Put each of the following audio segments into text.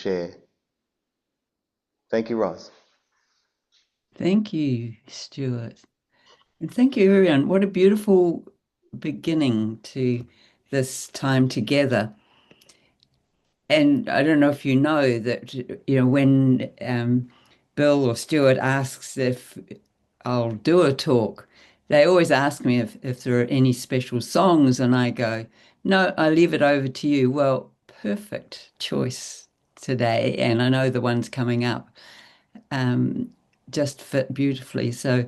share. Thank you, Ros. Thank you, Stuart. And thank you, everyone. What a beautiful beginning to this time together. And I don't know if you know that, when Bill or Stuart asks if I'll do a talk, they always ask me if there are any special songs, and I go, no, I leave it over to you. Well, perfect choice today. And I know the ones coming up um, just fit beautifully. So,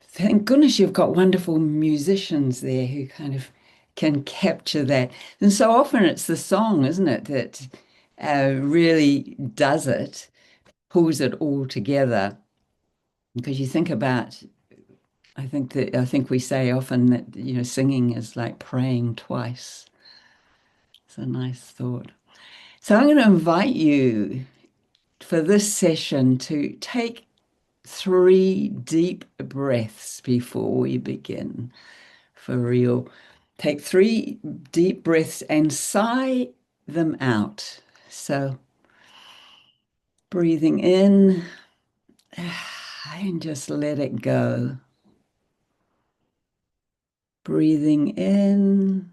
thank goodness you've got wonderful musicians there who kind of can capture that. And so often it's the song, isn't it, that really does it, pulls it all together. Because you think about, I think we say often that, singing is like praying twice. It's a nice thought. So I'm going to invite you for this session to take 3 deep breaths before we begin. For real. Take 3 deep breaths and sigh them out. So, breathing in and just let it go. Breathing in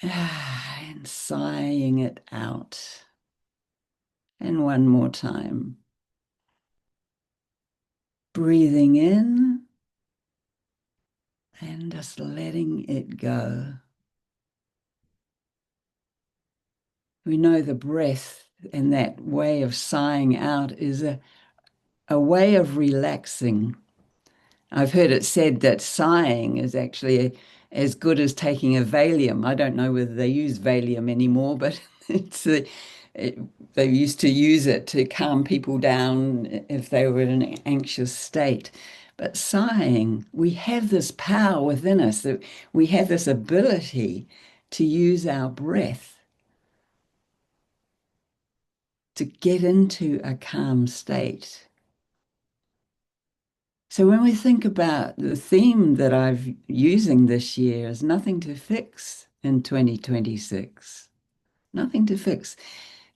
and sighing it out. And one more time. Breathing in and just letting it go. We know the breath and that way of sighing out is a way of relaxing. I've heard it said that sighing is actually as good as taking a Valium. I don't know whether they use Valium anymore, but it's it, they used to use it to calm people down if they were in an anxious state. But sighing, we have this power within us that we have this ability to use our breath to get into a calm state. So when we think about the theme that I've using this year is nothing to fix in 2026. Nothing to fix.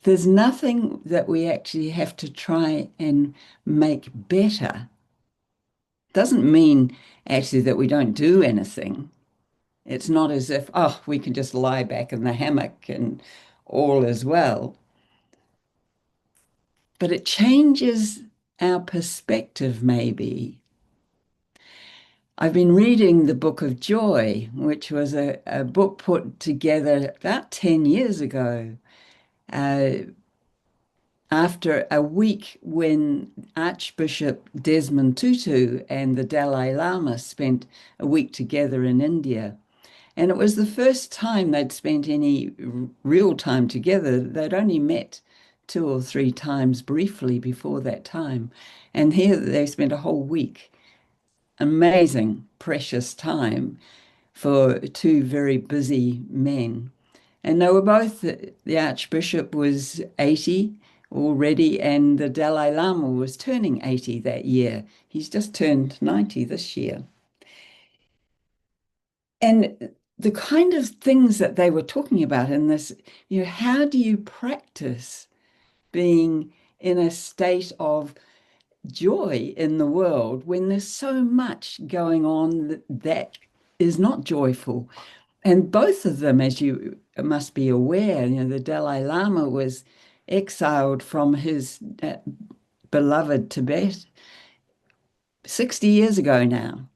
There's nothing that we actually have to try and make better. Doesn't mean actually that we don't do anything. It's not as if, oh, we can just lie back in the hammock and all is well. But it changes our perspective, maybe. I've been reading the Book of Joy, which was a book put together about 10 years ago, uh, after a week when Archbishop Desmond Tutu and the Dalai Lama spent a week together in India. And it was the first time they'd spent any real time together. They'd only met 2 or 3 times briefly before that time. And here they spent a whole week. Amazing, precious time for two very busy men. And they were both, the Archbishop was 80 already, and the Dalai Lama was turning 80 that year. He's just turned 90 this year. And the kind of things that they were talking about in this, how do you practice being in a state of joy in the world when there's so much going on that is not joyful? And both of them, as you must be aware, the Dalai Lama was exiled from his beloved Tibet 60 years ago now.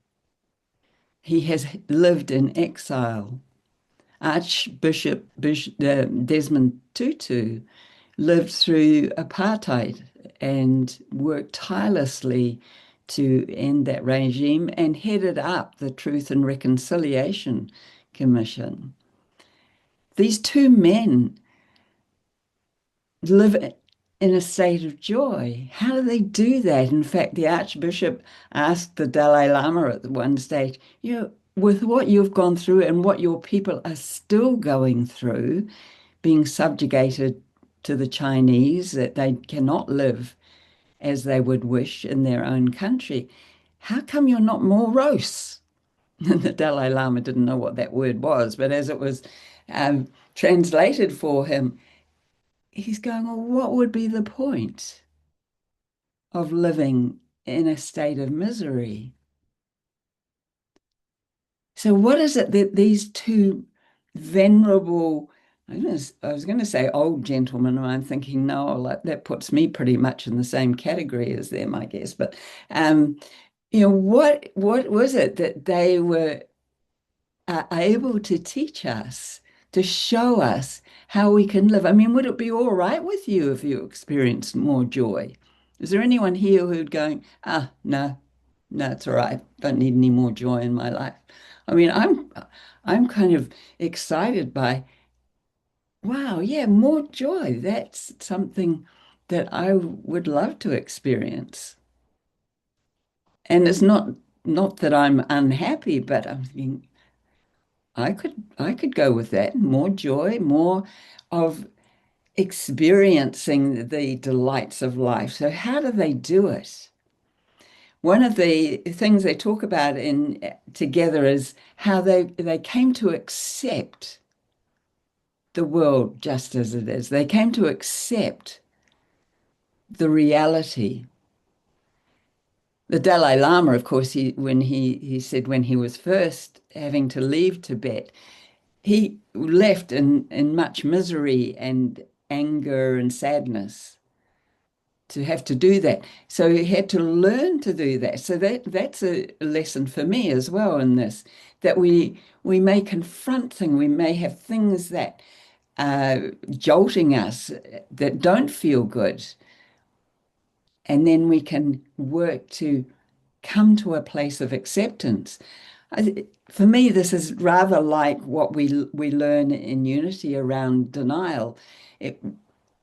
He has lived in exile. Desmond Tutu lived through apartheid and worked tirelessly to end that regime and headed up the Truth and Reconciliation Commission. These two men live in a state of joy. How do they do that? In fact, the Archbishop asked the Dalai Lama at one stage, with what you've gone through and what your people are still going through, being subjugated to the Chinese, that they cannot live as they would wish in their own country. How come you're not morose? And the Dalai Lama didn't know what that word was, but as it was translated for him, he's going, well, what would be the point of living in a state of misery? So, what is it that these two venerable, I was going to say old gentlemen, and I'm thinking, no, like, that puts me pretty much in the same category as them, I guess. But, what was it that they were able to teach us, to show us how we can live? I mean, would it be all right with you if you experienced more joy? Is there anyone here who'd going, no, no, it's all right. Don't need any more joy in my life. I mean, I'm kind of excited by, wow, yeah, more joy. That's something that I would love to experience. And it's not that I'm unhappy, but I'm thinking I could go with that. More joy, more of experiencing the delights of life. So how do they do it? One of the things they talk about in together is how they came to accept the world just as it is. They came to accept the reality. The Dalai Lama, of course, he said when he was first having to leave Tibet, he left in much misery and anger and sadness to have to do that. So he had to learn to do that. So that's a lesson for me as well in this, that we may confront things, we may have things that are jolting us that don't feel good, and then we can work to come to a place of acceptance. For me, this is rather like what we learn in unity around denial. It,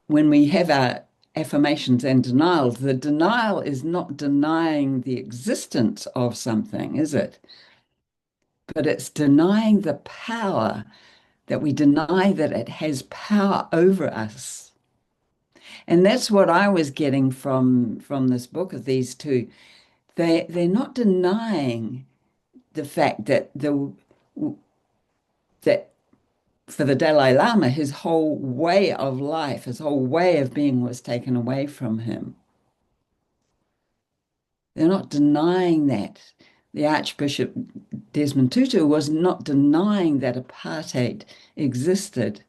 when we have our affirmations and denials, the denial is not denying the existence of something, is it? But it's denying the power, that we deny that it has power over us. And that's what I was getting from this book of these two. They're not denying the fact that for the Dalai Lama, his whole way of life, his whole way of being was taken away from him. They're not denying that. The Archbishop Desmond Tutu was not denying that apartheid existed,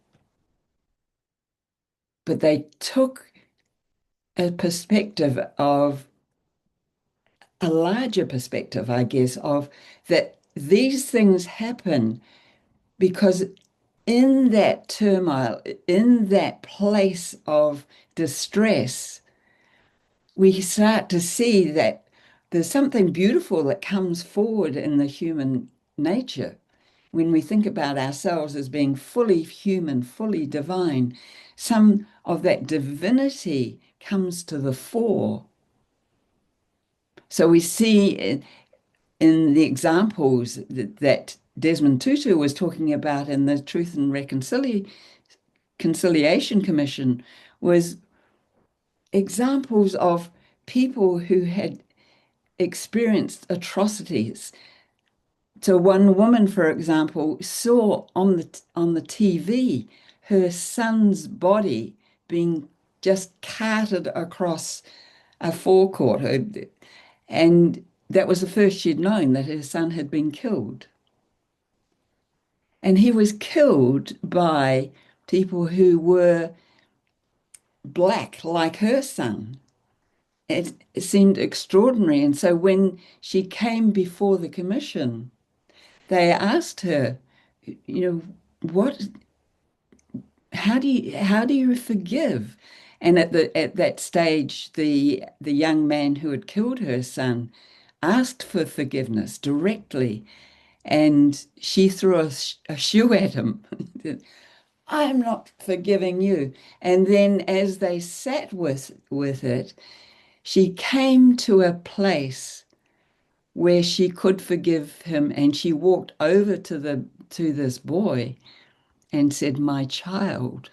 but they took a perspective of a larger perspective, I guess, of that these things happen because in that turmoil, in that place of distress, we start to see that there's something beautiful that comes forward in the human nature. When we think about ourselves as being fully human, fully divine, some of that divinity comes to the fore. So we see in the examples that Desmond Tutu was talking about in the Truth and Conciliation Commission was examples of people who had experienced atrocities. So one woman, for example, saw on the TV her son's body being just carted across a forecourt, and that was the first she'd known that her son had been killed. And he was killed by people who were black, like her son. It seemed extraordinary. And so when she came before the commission, they asked her, what, how do you forgive? And at that stage, the young man who had killed her son asked for forgiveness directly, and she threw a shoe at him. I'm not forgiving you. And then as they sat with it, she came to a place where she could forgive him, and she walked over to this boy and said, my child,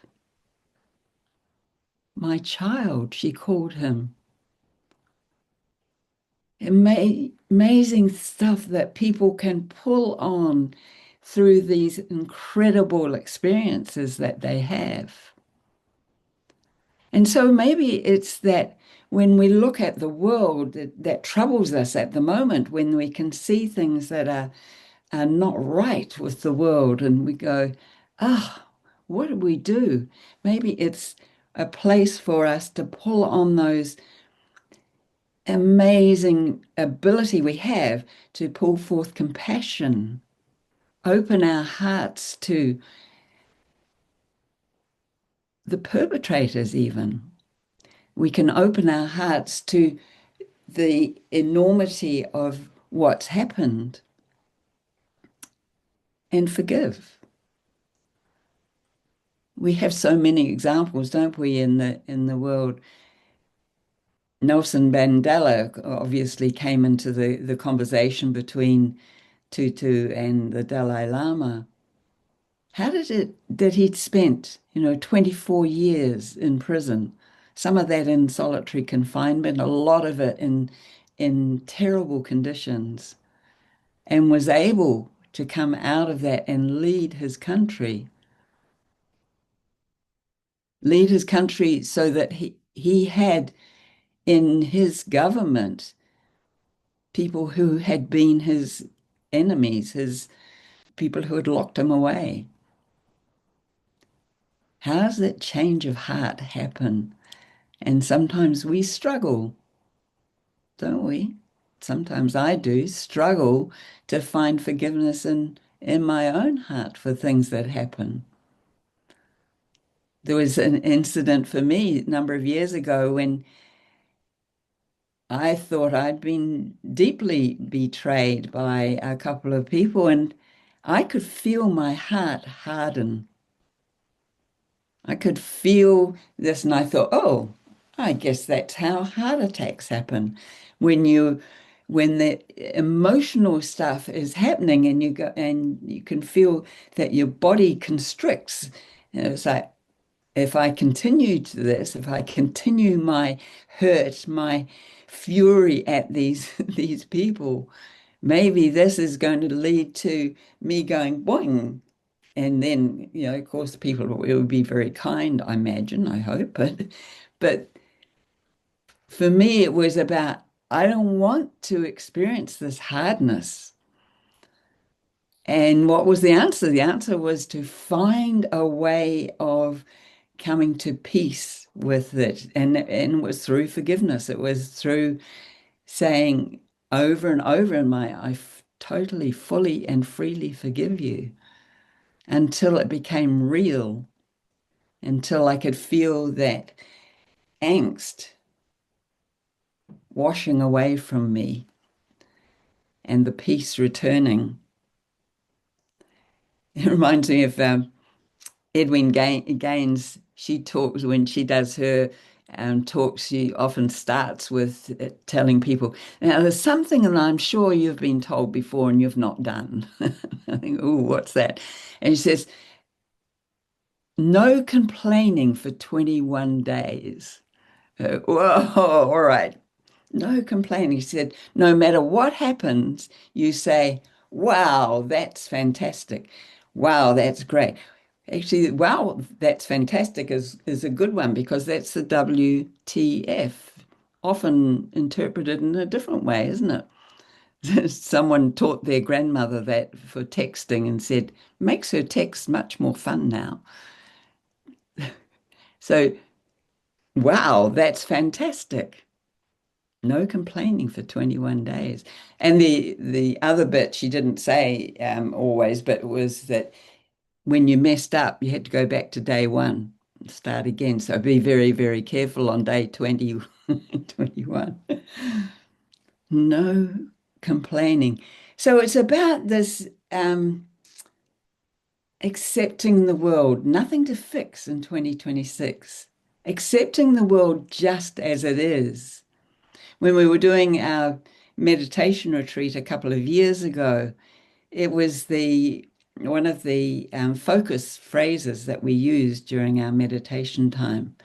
she called him. Amazing stuff that people can pull on through these incredible experiences that they have. And so maybe it's that when we look at the world that troubles us at the moment, when we can see things that are not right with the world, and we go, ah, what do we do? Maybe it's a place for us to pull on those amazing ability we have to pull forth compassion, open our hearts to the perpetrators even. We can open our hearts to the enormity of what's happened and forgive. We have so many examples, don't we, in the world. Nelson Mandela obviously came into the conversation between Tutu and the Dalai Lama. How did it that he'd spent, 24 years in prison, some of that in solitary confinement, a lot of it in terrible conditions, and was able to come out of that and lead his country so that he had in his government people who had been his enemies, his people who had locked him away. How does that change of heart happen? And sometimes we struggle, don't we? Sometimes I do struggle to find forgiveness in my own heart for things that happen. There was an incident for me a number of years ago when I thought I'd been deeply betrayed by a couple of people, and I could feel my heart harden. I could feel this, and I thought, oh, I guess that's how heart attacks happen. When you when the emotional stuff is happening and you go and you can feel that your body constricts. It's like if I continue to this, if I continue my hurt, my fury at these these people, maybe this is going to lead to me going boing. And then, of course, people will be very kind, I imagine, I hope. But for me, it was about, I don't want to experience this hardness. And what was the answer? The answer was to find a way of coming to peace with it. And it was through forgiveness. It was through saying over and over in totally, fully, and freely forgive you until it became real, until I could feel that angst washing away from me and the peace returning. It reminds me of Edwin Gaines. She talks when she does her talks. She often starts with telling people, "Now, there's something that I'm sure you've been told before and you've not done." I think, "Oh, what's that?" And she says, "No complaining for 21 days." Whoa, all right. No complaining. He said, no matter what happens, you say, wow, that's fantastic. Wow, that's great. Actually, wow, that's fantastic is a good one because that's the WTF, often interpreted in a different way, isn't it? Someone taught their grandmother that for texting and said, makes her text much more fun now. So, wow, that's fantastic. No complaining for 21 days. And the other bit she didn't say always, but it was that when you messed up, you had to go back to day one and start again. So be very, very careful on day 20, 21. No complaining. So it's about this accepting the world, nothing to fix in 2026, accepting the world just as it is. When we were doing our meditation retreat a couple of years ago, it was the one of the focus phrases that we used during our meditation time.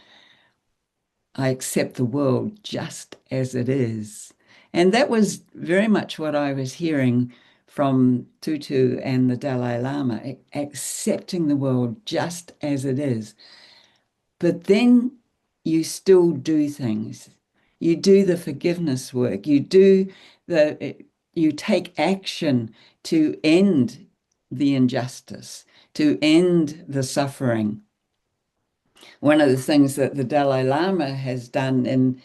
I accept the world just as it is. And that was very much what I was hearing from Tutu and the Dalai Lama, accepting the world just as it is. But then you still do things. You do the forgiveness work. You take action to end the injustice, to end the suffering. One of the things that the Dalai Lama has done in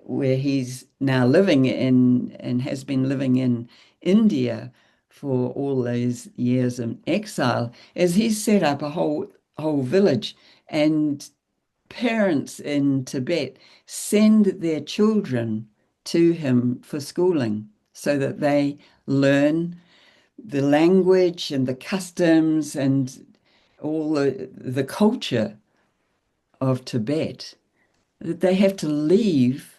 where he's now living in and has been living in India for all those years in exile is he's set up a whole village, and parents in Tibet send their children to him for schooling so that they learn the language and the customs and all the culture of Tibet, that they have to leave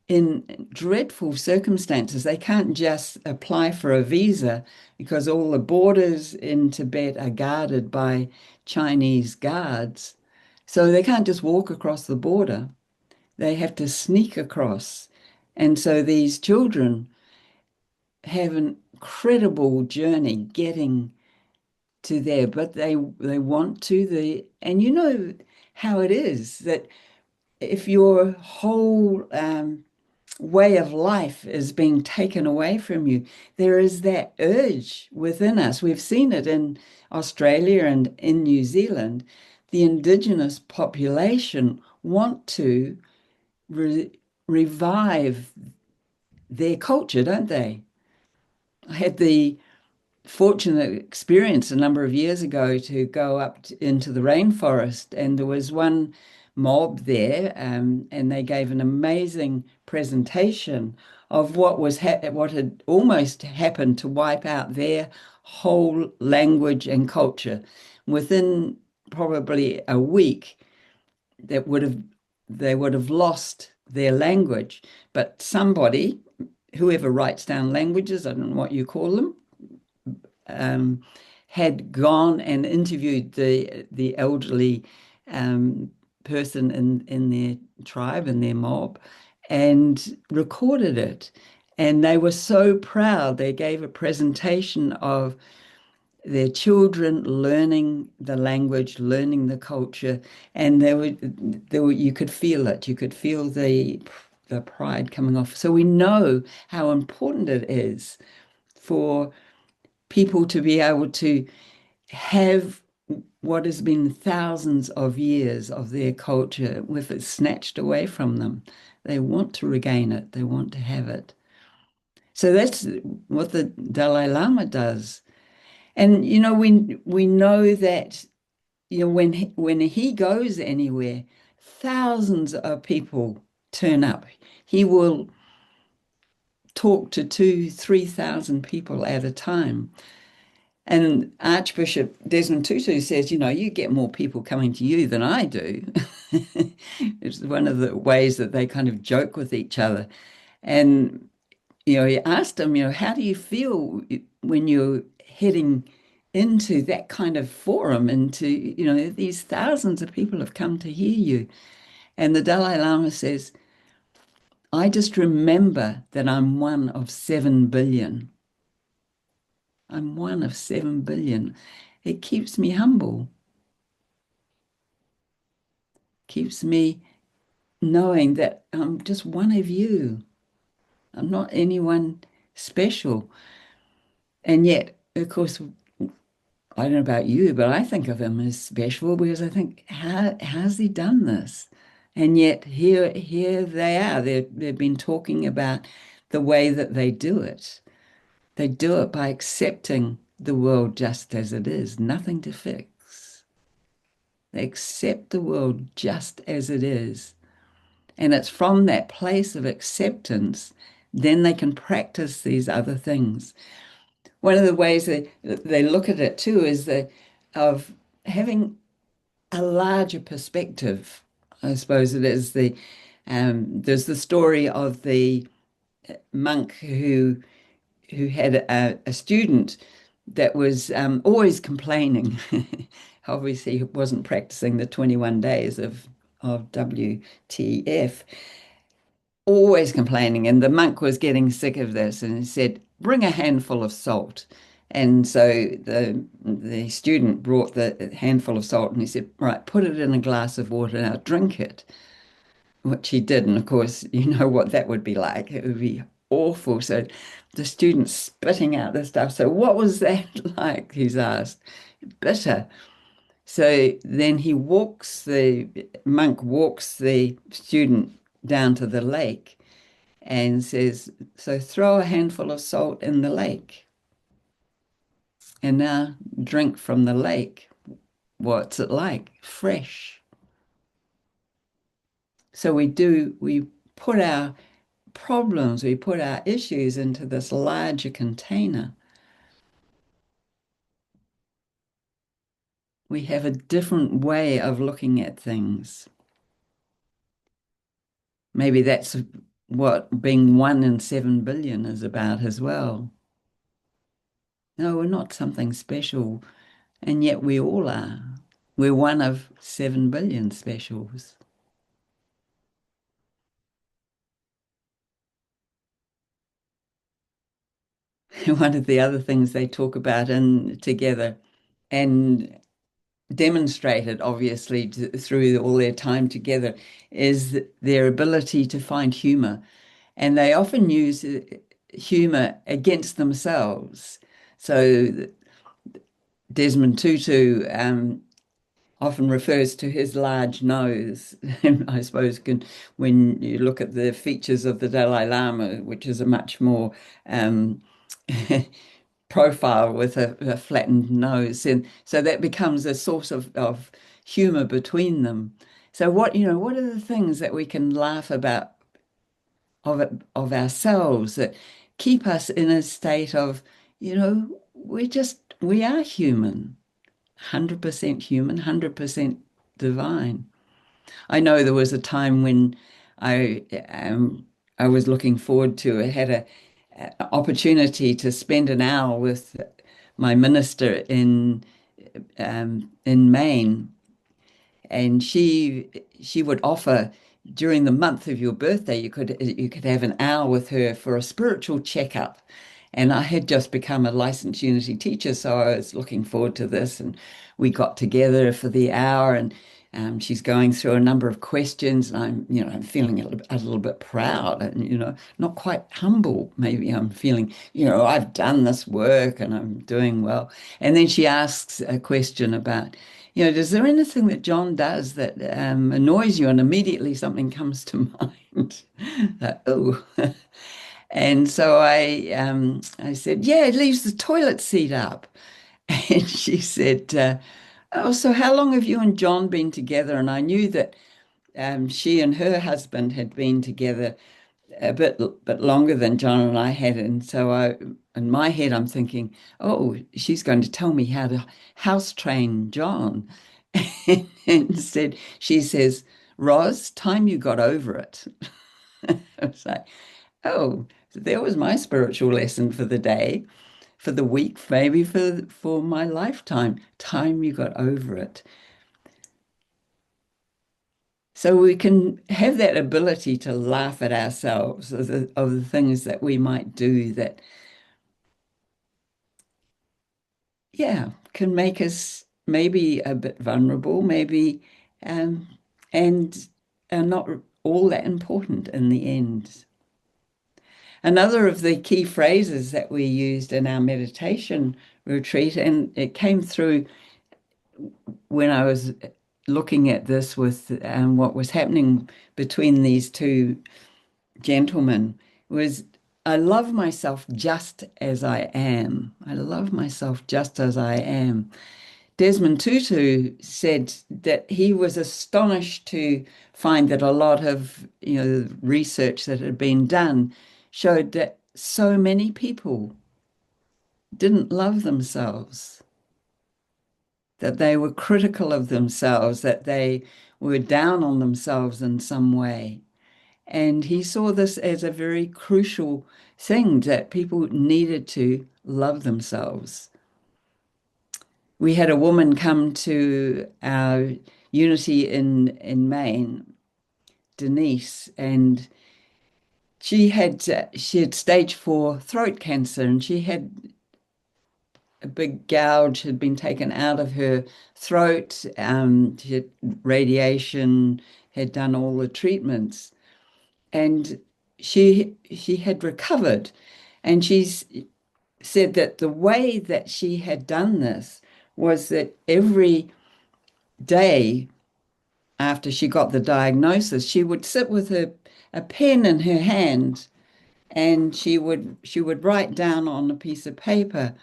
in dreadful circumstances. They can't just apply for a visa because all the borders in Tibet are guarded by Chinese guards. So they can't just walk across the border. They have to sneak across. And so these children have an incredible journey getting to there, but they want to and you know how it is that if your whole way of life is being taken away from you, there is that urge within us. We've seen it in Australia and in New Zealand. The indigenous population want to revive their culture, don't they? I had the fortunate experience a number of years ago to go into the rainforest, and there was one mob there, and they gave an amazing presentation of what had almost happened to wipe out their whole language and culture. Within probably a week, that would have they would have lost their language. But somebody, whoever writes down languages, I don't know what you call them, had gone and interviewed the elderly person in their tribe, in their mob, and recorded it. And they were so proud. They gave a presentation of their children learning the language, learning the culture, and you could feel it. You could feel the pride coming off. So we know how important it is for people to be able to have what has been thousands of years of their culture with it snatched away from them. They want to regain it. They want to have it. So that's what the Dalai Lama does. And you know, we know that you know when he goes anywhere, thousands of people turn up. He will talk to 3,000 people at a time. And Archbishop Desmond Tutu says, you know, you get more people coming to you than I do. It's one of the ways that they kind of joke with each other. And, you know, he asked him, you know, how do you feel when you're heading into that kind of forum, into, you know, these thousands of people have come to hear you. And the Dalai Lama says, I just remember that I'm one of 7 billion. I'm one of 7 billion. It keeps me humble, keeps me knowing that I'm just one of you. I'm not anyone special. And yet, of course, I don't know about you, but I think of him as special because I think, how's he done this? And yet here they are. They've been talking about the way that they do it. They do it by accepting the world just as it is, nothing to fix. They accept the world just as it is. And it's from that place of acceptance, then they can practice these other things. One of the ways they look at it too is of having a larger perspective. I suppose it is there's the story of the monk who had a student that was always complaining. Obviously, he wasn't practicing the 21 days of WTF, always complaining. And the monk was getting sick of this and he said, bring a handful of salt. And so the student brought the handful of salt and he said, right, put it in a glass of water, now drink it, which he did. And of course, you know what that would be like. It would be awful. So the student's spitting out the stuff. So what was that like? He's asked. Bitter. So then the monk walks the student down to the lake and says, so throw a handful of salt in the lake and now drink from the lake. What's it like? Fresh. So we put our problems, we put our issues into this larger container. We have a different way of looking at things. Maybe that's what being 1 in 7 billion is about as well. No, we're not something special, and yet we all are. We're one of 7 billion specials. One of the other things they talk about in together and demonstrated, obviously, through all their time together, is their ability to find humor. And they often use humor against themselves. So Desmond Tutu often refers to his large nose. I suppose when you look at the features of the Dalai Lama, which is a much more um, profile with a flattened nose, and so that becomes a source of humor between them. So what are the things that we can laugh about of ourselves that keep us in a state of, we are human, 100% human, 100% divine. I know there was a time when I I was looking forward to, I had a opportunity to spend an hour with my minister in Maine, and she would offer during the month of your birthday, you could have an hour with her for a spiritual checkup. And I had just become a licensed Unity teacher, so I was looking forward to this. And we got together for the hour, and she's going through a number of questions, and I'm feeling a little bit proud, and not quite humble. Maybe I'm feeling, I've done this work and I'm doing well. And then she asks a question about, is there anything that John does that annoys you? And immediately something comes to mind. Oh. And so I said, yeah, it leaves the toilet seat up. And she said, oh, so how long have you and John been together? And I knew that she and her husband had been together a bit longer than John and I had. And so in my head, I'm thinking, oh, she's going to tell me how to house train John. And instead, she says, Ros, time you got over it. I was like, oh, so there was my spiritual lesson for the day, for the week, maybe for my lifetime. Time you got over it. So we can have that ability to laugh at ourselves of the things that we might do that, yeah, can make us maybe a bit vulnerable, maybe, um, and are not all that important in the end. Another of the key phrases that we used in our meditation retreat, and it came through when I was looking at this with what was happening between these two gentlemen, was I love myself just as I am. I love myself just as I am. Desmond Tutu said that he was astonished to find that a lot of research that had been done showed that so many people didn't love themselves, that they were critical of themselves, that they were down on themselves in some way. And he saw this as a very crucial thing that people needed to love themselves. We had a woman come to our Unity in Maine, Denise, and She had stage 4 throat cancer, and she had a big gouge had been taken out of her throat. She had radiation, had done all the treatments, and she had recovered. And she's said that the way that she had done this was that every day after she got the diagnosis, she would sit with a pen in her hand, and she would write down on a piece of paper,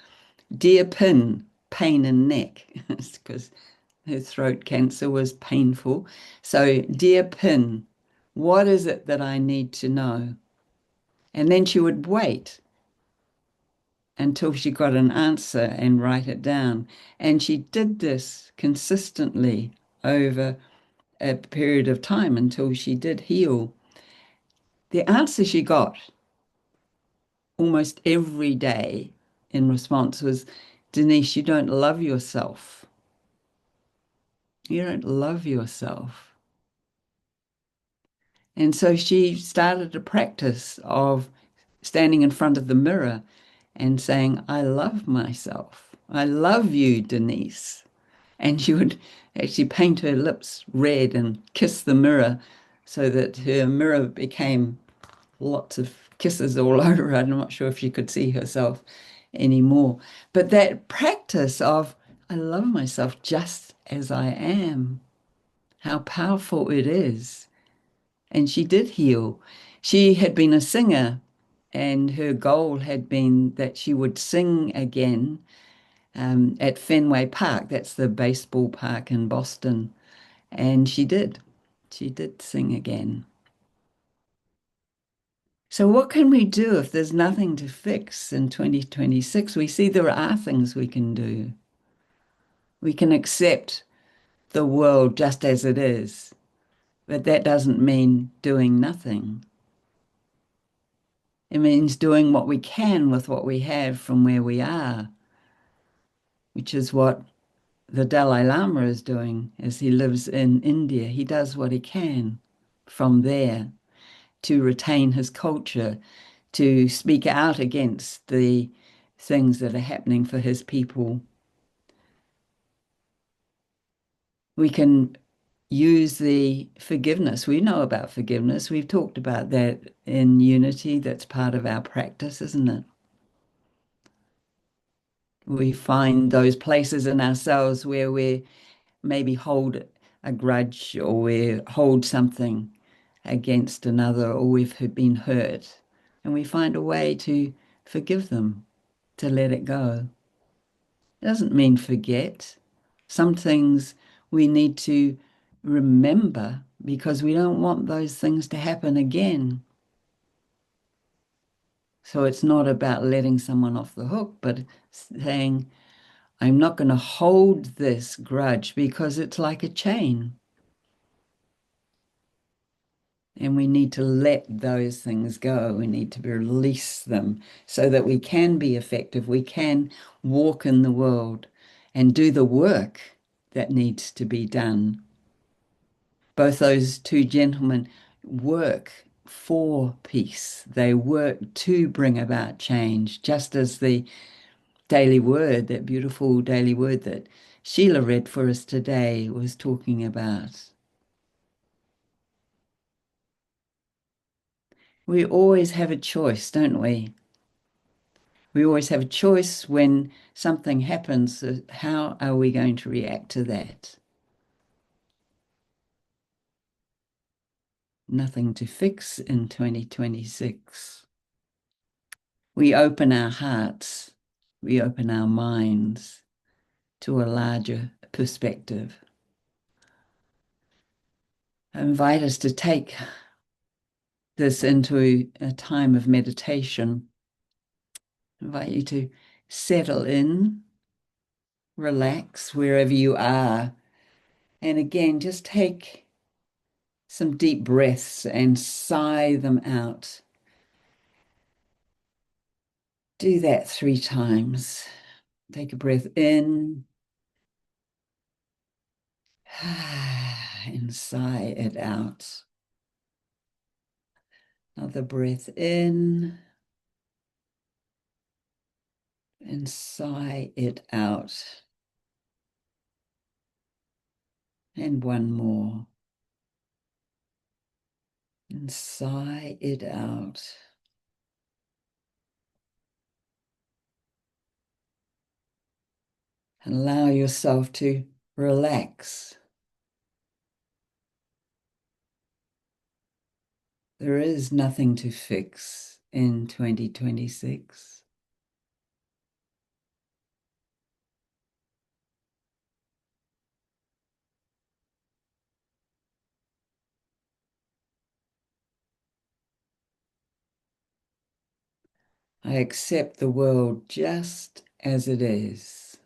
"Dear Pin, pain in neck," because her throat cancer was painful. So, "Dear Pin, what is it that I need to know?" And then she would wait until she got an answer and write it down. And she did this consistently over a period of time until she did heal. The answer she got almost every day in response was, "Denise, you don't love yourself. You don't love yourself." And so she started a practice of standing in front of the mirror and saying, "I love myself. I love you, Denise." And she would actually paint her lips red and kiss the mirror so that her mirror became lots of kisses all over her. I'm not sure if she could see herself anymore. But that practice of, "I love myself just as I am," how powerful it is. And she did heal. She had been a singer, and her goal had been that she would sing again at Fenway Park. That's the baseball park in Boston. And she did. She did sing again. So, what can we do if there's nothing to fix in 2026? We see there are things we can do. We can accept the world just as it is, but that doesn't mean doing nothing. It means doing what we can with what we have from where we are, which is what the Dalai Lama is doing as he lives in India. He does what he can from there to retain his culture, to speak out against the things that are happening for his people. We can use the forgiveness. We know about forgiveness. We've talked about that in unity. That's part of our practice, isn't it? We find those places in ourselves where we maybe hold a grudge, or we hold something against another, or we've been hurt, and we find a way to forgive them, to let it go. It doesn't mean forget. Some things we need to remember because we don't want those things to happen again. So it's not about letting someone off the hook, but saying, "I'm not going to hold this grudge because it's like a chain." And we need to let those things go. We need to release them so that we can be effective. We can walk in the world and do the work that needs to be done. Both those two gentlemen work for peace. They work to bring about change, just as the daily word, that beautiful daily word that Sheila read for us today, was talking about. We always have a choice, don't we? We always have a choice when something happens. How are we going to react to that? Nothing to fix in 2026. We open our hearts, we open our minds to a larger perspective. I invite us to take this into a time of meditation. I invite you to settle in, relax wherever you are, and again, just take some deep breaths and sigh them out. Do that 3 times. Take a breath in and sigh it out. Another breath in and sigh it out. And one more. And sigh it out. And allow yourself to relax. There is nothing to fix in 2026. I accept the world just as it is.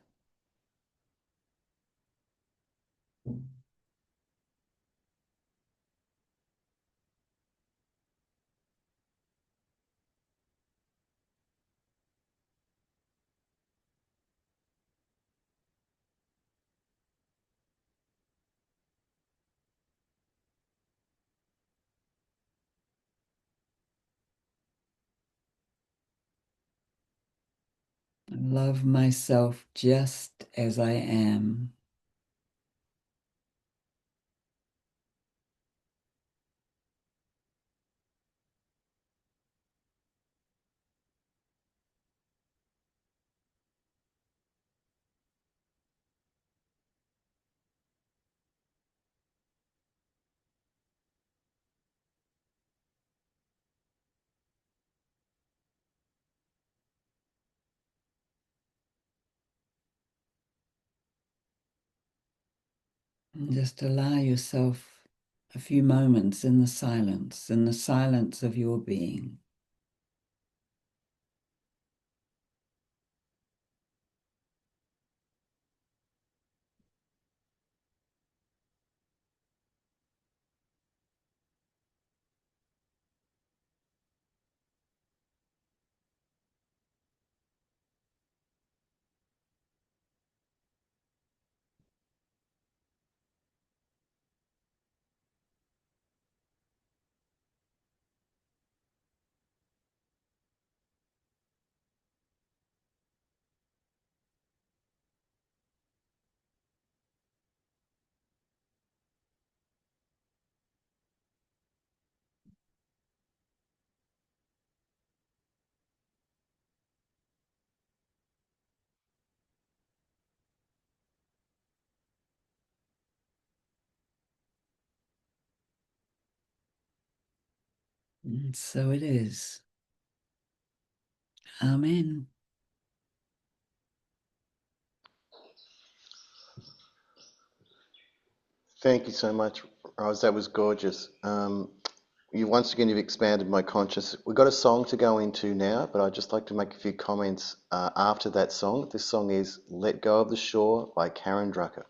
I love myself just as I am. And just allow yourself a few moments in the silence of your being. And so it is. Amen. Thank you so much, Ros. That was gorgeous. You've expanded my conscious. We've got a song to go into now, but I'd just like to make a few comments after that song. This song is "Let Go of the Shore" by Karen Drucker.